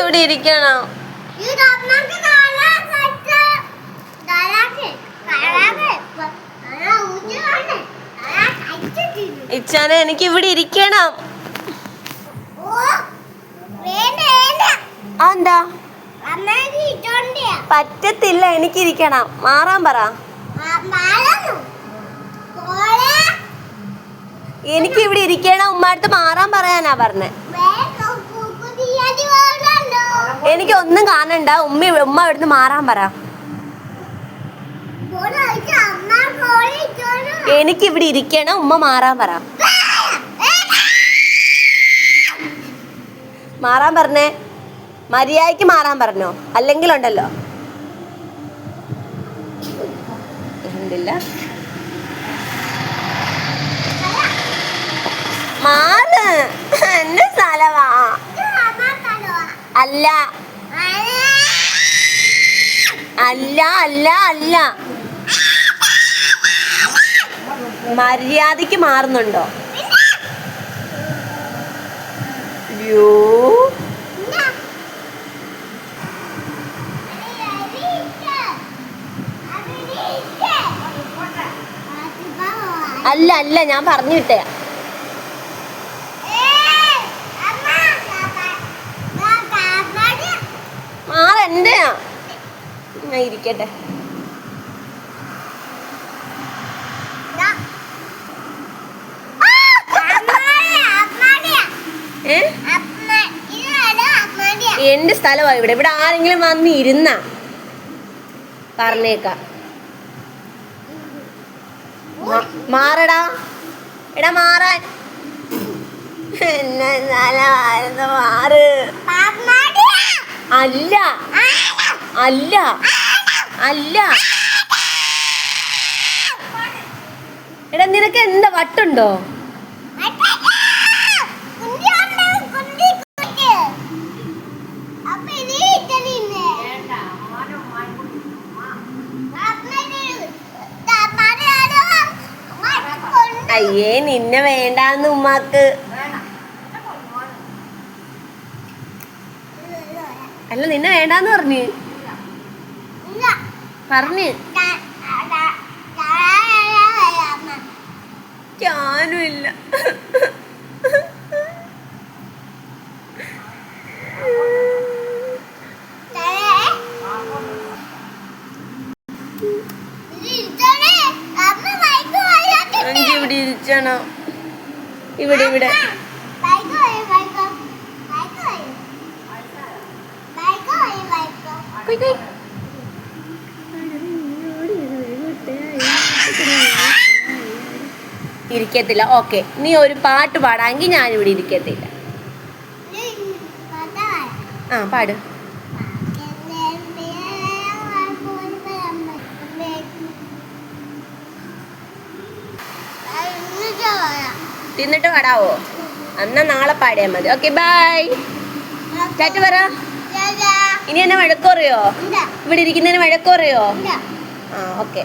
ഇവിടെ ഇരിക്കണം. ഇച്ചാനെ എനിക്ക് ഇവിടെ ഇരിക്കണം. എന്താ പറ്റത്തില്ല, എനിക്കിരിക്കണം. മാറാൻ പറ. എനിക്ക് ഇവിടെ ഇരിക്കണം. ഉമ്മടുത്ത് മാറാൻ പറയാനാ പറഞ്ഞേ. എനിക്ക് ഒന്നും കാണണ്ട. ഉമ്മ ഇവിടുന്ന് മാറാൻ പറ. എനിക്ക് ഇവിടെ ഇരിക്കണം. ഉമ്മ മാറാൻ പറ. മാറാൻ പറഞ്ഞേ. മര്യാദയ്ക്ക് മാറാൻ പറഞ്ഞോ, അല്ലെങ്കിൽ ഉണ്ടല്ലോ. എന്തില്ല മാറ്. എന്റെ സ്ഥലവാ. അല്ല അല്ല അല്ല അല്ല മര്യാദയ്ക്ക് മാറുന്നുണ്ടോ? അയ്യോ അല്ല അല്ല, ഞാൻ പറഞ്ഞു വിട്ടേ. മാറെന്റെയാ, ഞാൻ ഇരിക്കട്ടെ. എന്റെ സ്ഥലമാ ഇവിടെ. ഇവിടെ ആരെങ്കിലും വന്ന് ഇരുന്ന പറഞ്ഞേക്കാം. മാറടാ. എടാ മാറാൻ. എന്നെ സ്ഥലമായിരുന്നു. മാറ്. അല്ല അല്ല അല്ല. എടാ നിനക്ക് എന്താ വട്ടുണ്ടോ? അയ്യേ, നിന്നെ വേണ്ടാന്ന് ഉമ്മാക്ക്. അല്ല, നിന്നെ വേണ്ടാന്ന് പറഞ്ഞു. ഞാനും ഇല്ല. ഇവിടെ ഇരിച്ചണം. ഇവിടെ ഇവിടെ ഇരിക്കത്തില്ല. ഓക്കെ, നീ ഒരു പാട്ട് പാടാമെങ്കിൽ ഞാനിവിടെ ഇരിക്കത്തില്ല. ആ പാട്. തിന്നിട്ട് പാടാവോ? എന്നാ നാളെ പാടിയാൽ മതി. Okay, by. ചാറ്റ് പറ. ഇനി എന്നെ വഴക്കറിയോ? ഇവിടെ ഇരിക്കുന്നതിന് വഴക്കറിയോ? ആ ഓക്കെ.